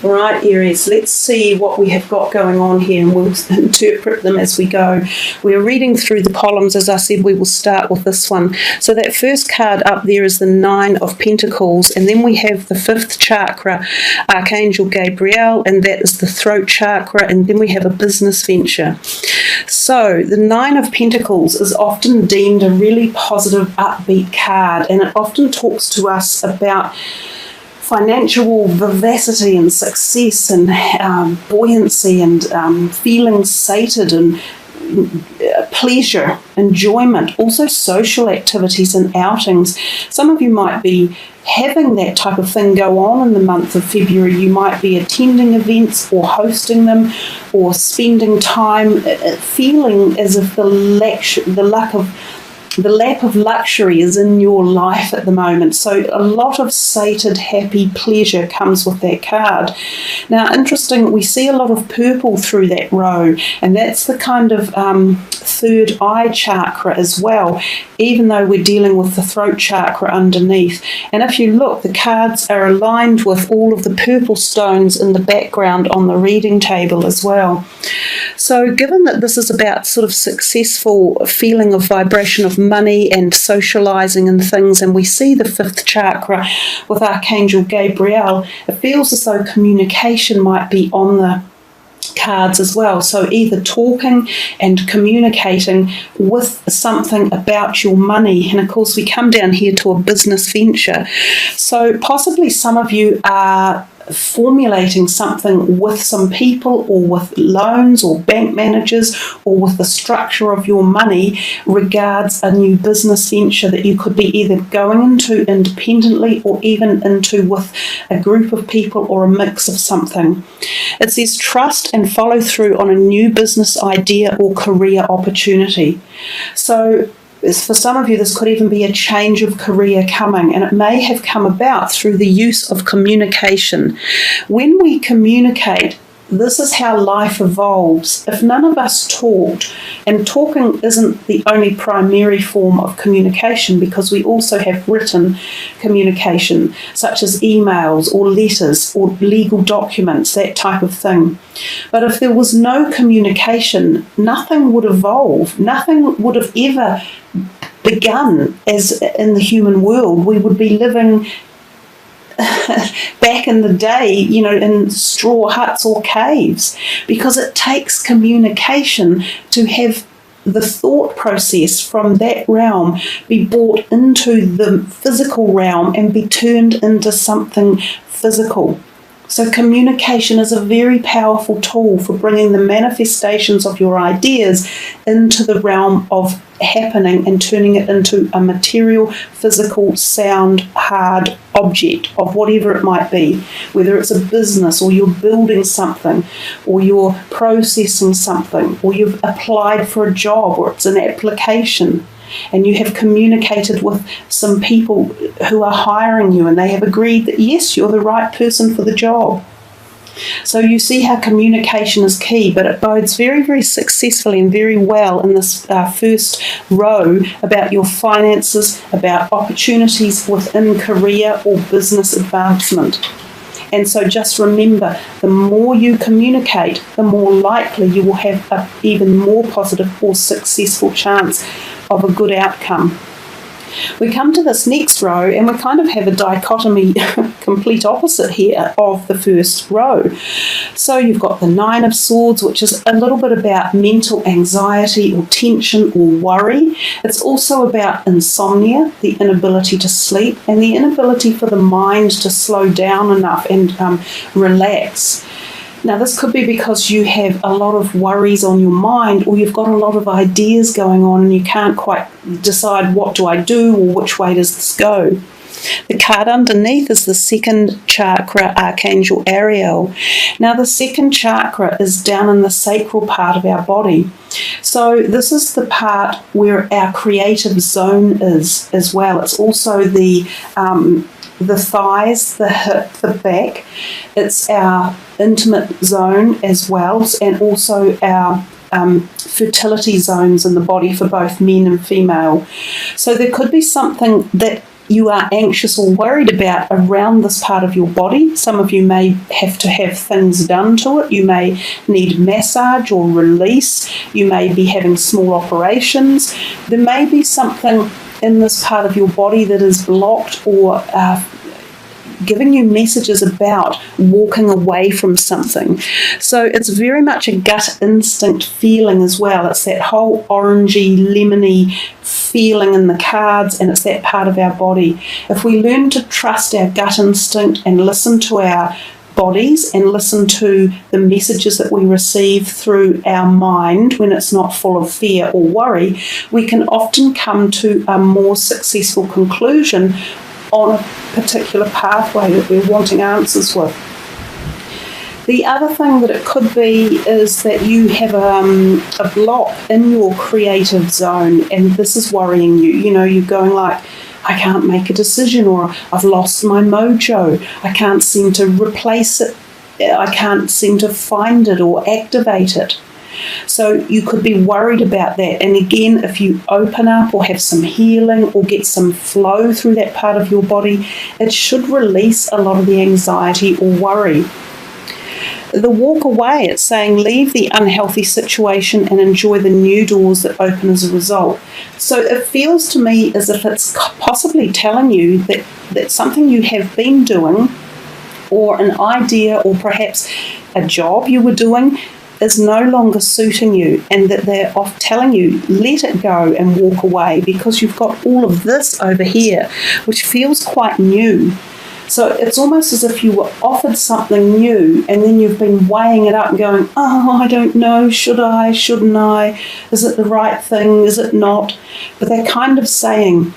All right, Aries, let's see what we have got going on here, and we'll interpret them as we go. We're reading through the columns. As I said, we will start with this one. So that first card up there is the Nine of Pentacles, and then we have the fifth chakra, Archangel Gabriel, and that is the throat chakra, and then we have a business venture. So the Nine of Pentacles is often deemed a really positive, upbeat card, and it often talks to us about financial vivacity and success and buoyancy and feeling sated and pleasure, enjoyment, also social activities and outings. Some of you might be having that type of thing go on in the month of February. You might be attending events or hosting them or spending time feeling as if the lap of luxury is in your life at the moment. So a lot of sated, happy pleasure comes with that card. Now, interesting, we see a lot of purple through that row, and that's the kind of third eye chakra as well, even though we're dealing with the throat chakra underneath. And if you look, the cards are aligned with all of the purple stones in the background on the reading table as well. So given that this is about sort of successful feeling of vibration of money and socializing and things, and we see the fifth chakra with Archangel Gabriel, it feels as though communication might be on the cards as well. So either talking and communicating with something about your money, and of course we come down here to a business venture. So possibly some of you are formulating something with some people, or with loans or bank managers, or with the structure of your money regards a new business venture that you could be either going into independently or even into with a group of people or a mix of something. It says trust and follow through on a new business idea or career opportunity. So for some of you, this could even be a change of career coming, and it may have come about through the use of communication. When we communicate, this is how life evolves. If none of us talked, and talking isn't the only primary form of communication, because we also have written communication, such as emails or letters or legal documents, that type of thing. But if there was no communication, nothing would evolve. Nothing would have ever begun as in the human world. We would be living back in the day, in straw huts or caves, because it takes communication to have the thought process from that realm be brought into the physical realm and be turned into something physical. So communication is a very powerful tool for bringing the manifestations of your ideas into the realm of happening and turning it into a material, physical, sound, hard object of whatever it might be, whether it's a business or you're building something or you're processing something or you've applied for a job or it's an application and you have communicated with some people who are hiring you and they have agreed that yes, you're the right person for the job. So you see how communication is key, but it bodes very, very successfully and very well in this first row about your finances, about opportunities within career or business advancement. And so just remember, the more you communicate, the more likely you will have an even more positive or successful chance of a good outcome. We come to this next row and we kind of have a dichotomy, complete opposite here of the first row. So you've got the Nine of Swords, which is a little bit about mental anxiety or tension or worry. It's also about insomnia, the inability to sleep, and the inability for the mind to slow down enough and relax. Now, this could be because you have a lot of worries on your mind, or you've got a lot of ideas going on and you can't quite decide what do I do or which way does this go. The card underneath is the second chakra, Archangel Ariel. Now, the second chakra is down in the sacral part of our body. So this is the part where our creative zone is as well. It's also the thighs, the hip, the back. It's our intimate zone as well, and also our fertility zones in the body for both men and female. So there could be something that you are anxious or worried about around this part of your body. Some of you may have to have things done to it. You may need massage or release. You may be having small operations. There may be something in this part of your body that is blocked or giving you messages about walking away from something. So it's very much a gut instinct feeling as well. It's that whole orangey, lemony feeling in the cards, and it's that part of our body. If we learn to trust our gut instinct and listen to our bodies and listen to the messages that we receive through our mind when it's not full of fear or worry, we can often come to a more successful conclusion on a particular pathway that we're wanting answers with. The other thing that it could be is that you have a block in your creative zone, and this is worrying you. You know, you're going like, I can't make a decision, or I've lost my mojo. I can't seem to replace it. I can't seem to find it or activate it. So you could be worried about that. And again, if you open up or have some healing or get some flow through that part of your body, it should release a lot of the anxiety or worry. The walk away, it's saying leave the unhealthy situation and enjoy the new doors that open as a result. So it feels to me as if it's possibly telling you that something you have been doing, or an idea, or perhaps a job you were doing, is no longer suiting you, and that they're off telling you, let it go and walk away, because you've got all of this over here, which feels quite new. So it's almost as if you were offered something new, and then you've been weighing it up and going, oh, I don't know, should I, shouldn't I? Is it the right thing? Is it not? But they're kind of saying,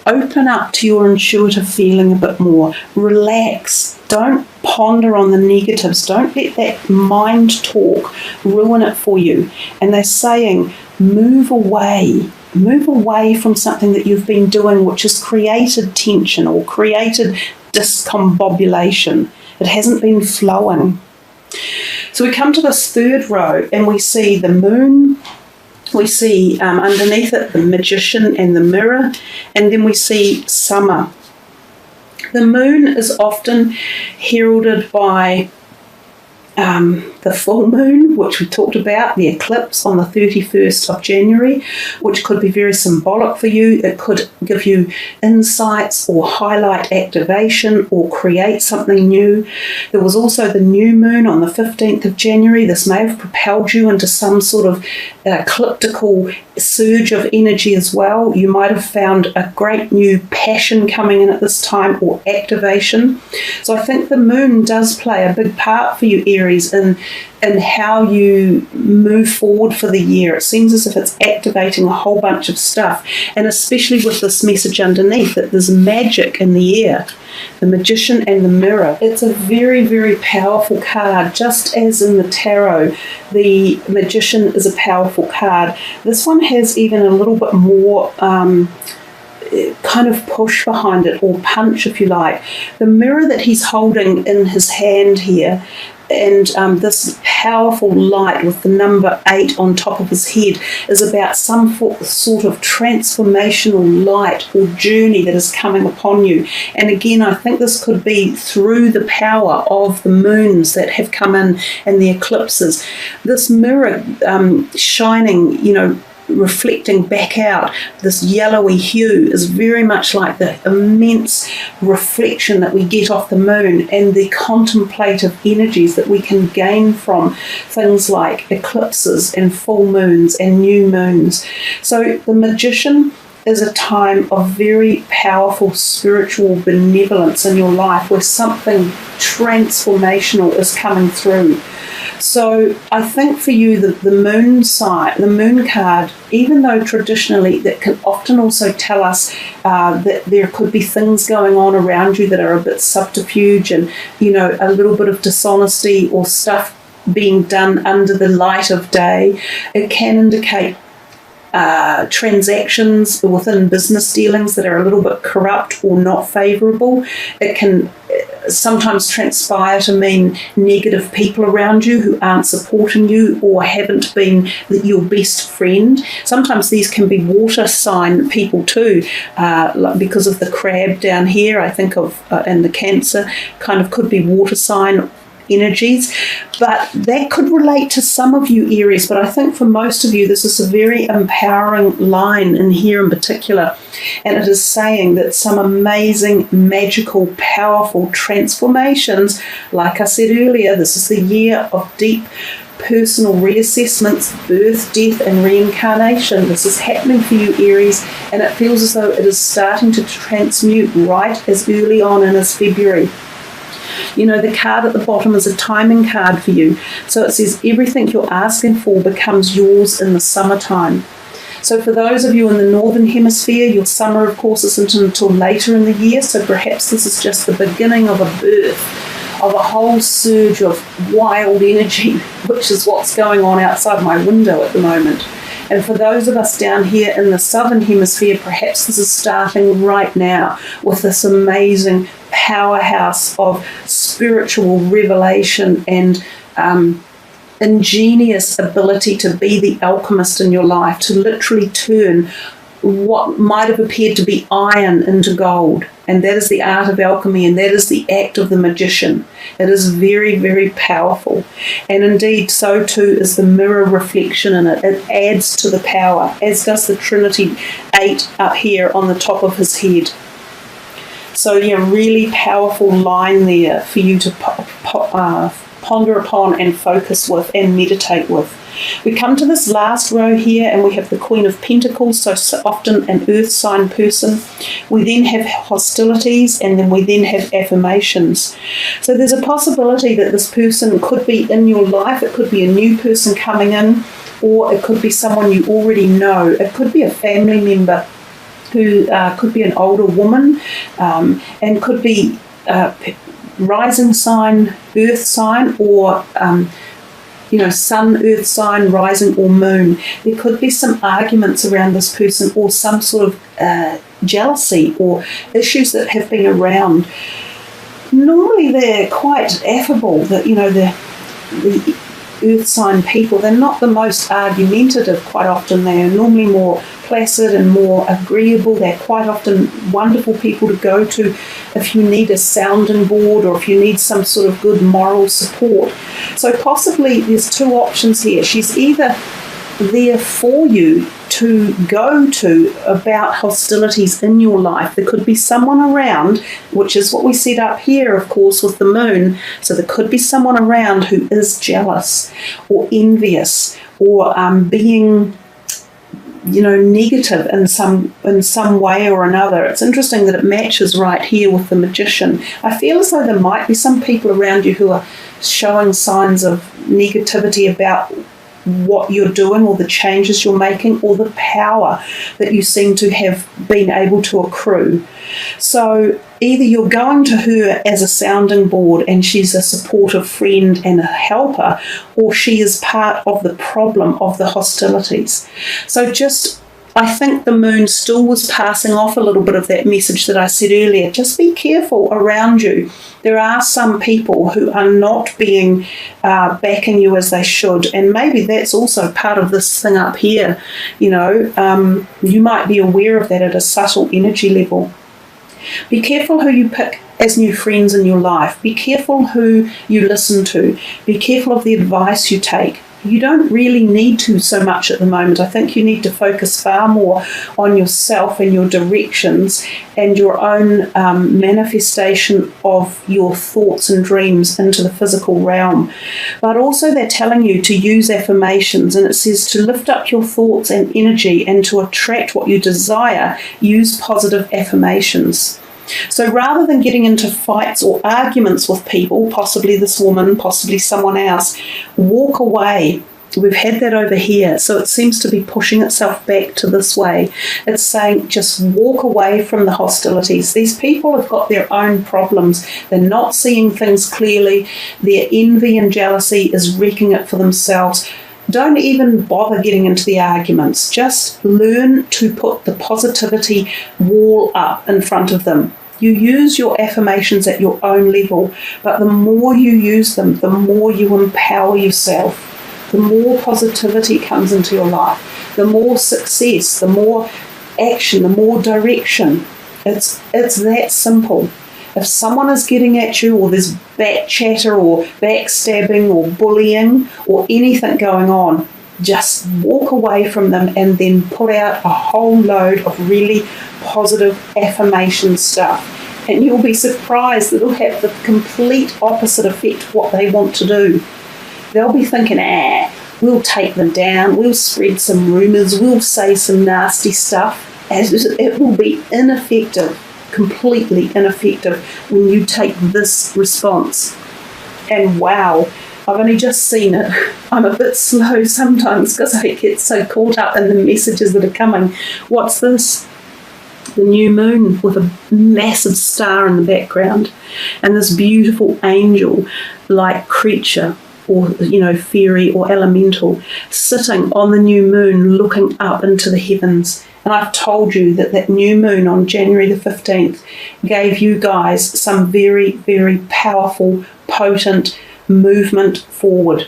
open up to your intuitive feeling a bit more. Relax. Don't ponder on the negatives. Don't let that mind talk ruin it for you. And they're saying, move away. Move away from something that you've been doing which has created tension or created discombobulation. It hasn't been flowing. So we come to this third row and we see the moon. We see underneath it the magician and the mirror, and then we see summer. The moon is often heralded by the full moon, which we talked about, the eclipse on the 31st of January, which could be very symbolic for you. It could give you insights or highlight activation or create something new. There was also the new moon on the 15th of January. This may have propelled you into some sort of ecliptical surge of energy as well. You might have found a great new passion coming in at this time, or activation. So I think the moon does play a big part for you, Aries, in how you move forward for the year. It seems as if it's activating a whole bunch of stuff, and especially with this message underneath that there's magic in the air. The magician and the mirror. It's a very, very powerful card. Just as in the tarot, the magician is a powerful card. This one has even a little bit more kind of push behind it, or punch if you like. The mirror that he's holding in his hand here, and this powerful light with the number 8 on top of his head, is about some sort of transformational light or journey that is coming upon you. And again, I think this could be through the power of the moons that have come in and the eclipses. This mirror shining, reflecting back out, this yellowy hue, is very much like the immense reflection that we get off the moon, and the contemplative energies that we can gain from things like eclipses and full moons and new moons. So the magician is a time of very powerful spiritual benevolence in your life, where something transformational is coming through. So I think for you, the moon side, the moon card, even though traditionally that can often also tell us that there could be things going on around you that are a bit subterfuge, and a little bit of dishonesty or stuff being done under the light of day, it can indicate transactions within business dealings that are a little bit corrupt or not favourable. It can sometimes transpire to mean negative people around you who aren't supporting you or haven't been your best friend. Sometimes these can be water sign people too, because of the crab down here, I think of, and the Cancer kind of could be water sign energies, but that could relate to some of you Aries, but I think for most of you this is a very empowering line in here in particular, and it is saying that some amazing, magical, powerful transformations, like I said earlier, this is the year of deep personal reassessments, birth, death and reincarnation. This is happening for you Aries, and it feels as though it is starting to transmute right as early on in as February. You know, the card at the bottom is a timing card for you. So it says everything you're asking for becomes yours in the summertime. So for those of you in the Northern Hemisphere, your summer, of course, isn't until later in the year. So perhaps this is just the beginning of a birth, of a whole surge of wild energy, which is what's going on outside my window at the moment. And for those of us down here in the Southern Hemisphere, perhaps this is starting right now with this amazing powerhouse of spiritual revelation and ingenious ability to be the alchemist in your life, to literally turn what might have appeared to be iron into gold. And that is the art of alchemy, and that is the act of the magician. It is very, very powerful. And indeed, so too is the mirror reflection in it. It adds to the power, as does the Trinity 8 up here on the top of his head. So, yeah, really powerful line there for you to ponder upon and focus with and meditate with. We come to this last row here and we have the Queen of Pentacles, so often an earth sign person. We then have hostilities, and then we then have affirmations. So there's a possibility that this person could be in your life. It could be a new person coming in, or it could be someone you already know. It could be a family member who could be an older woman, and could be rising sign, earth sign, or sun, earth sign, rising or moon. There could be some arguments around this person, or some sort of jealousy or issues that have been around. Normally they're quite affable, the earth sign people. They're not the most argumentative quite often. They are normally more placid and more agreeable. They're quite often wonderful people to go to if you need a sounding board or if you need some sort of good moral support. So possibly there's two options here. She's either there for you to go to about hostilities in your life. There could be someone around, which is what we set up here, of course, with the moon. So there could be someone around who is jealous or envious or being negative in some way or another. It's interesting that it matches right here with the Magician. I feel as though there might be some people around you who are showing signs of negativity about what you're doing or the changes you're making or the power that you seem to have been able to accrue. So either you're going to her as a sounding board and she's a supportive friend and a helper, or she is part of the problem of the hostilities. So I think the moon still was passing off a little bit of that message that I said earlier. Just be careful around you. There are some people who are not being backing you as they should, and maybe that's also part of this thing up here. You might be aware of that at a subtle energy level. Be careful who you pick as new friends in your life. Be careful who you listen to. Be careful of the advice you take. You don't really need to so much at the moment. I think you need to focus far more on yourself and your directions and your own manifestation of your thoughts and dreams into the physical realm. But also they're telling you to use affirmations, and it says to lift up your thoughts and energy and to attract what you desire, use positive affirmations. So rather than getting into fights or arguments with people, possibly this woman, possibly someone else, walk away. We've had that over here, so it seems to be pushing itself back to this way. It's saying just walk away from the hostilities. These people have got their own problems. They're not seeing things clearly. Their envy and jealousy is wrecking it for themselves. Don't even bother getting into the arguments. Just learn to put the positivity wall up in front of them. You use your affirmations at your own level, but the more you use them, the more you empower yourself. The more positivity comes into your life, the more success, the more action, the more direction. It's that simple. If someone is getting at you, or there's back chatter or backstabbing or bullying or anything going on, just walk away from them and then put out a whole load of really positive affirmation stuff. And you'll be surprised that it'll have the complete opposite effect of what they want to do. They'll be thinking, we'll take them down, we'll spread some rumours, we'll say some nasty stuff. As it will be ineffective, completely ineffective when you take this response. And wow, I've only just seen it. I'm a bit slow sometimes because I get so caught up in the messages that are coming. What's this? The new moon with a massive star in the background and this beautiful angel-like creature, or fairy or elemental, sitting on the new moon looking up into the heavens. And I've told you that new moon on January the 15th gave you guys some very, very powerful, potent movement forward.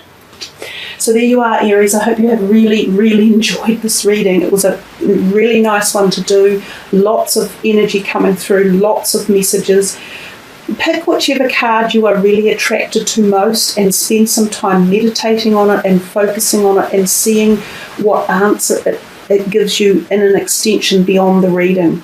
So there you are, Aries. I hope you have really, really enjoyed this reading. It was a really nice one to do. Lots of energy coming through, lots of messages. Pick whichever card you are really attracted to most and spend some time meditating on it and focusing on it and seeing what answer it gives you in an extension beyond the reading.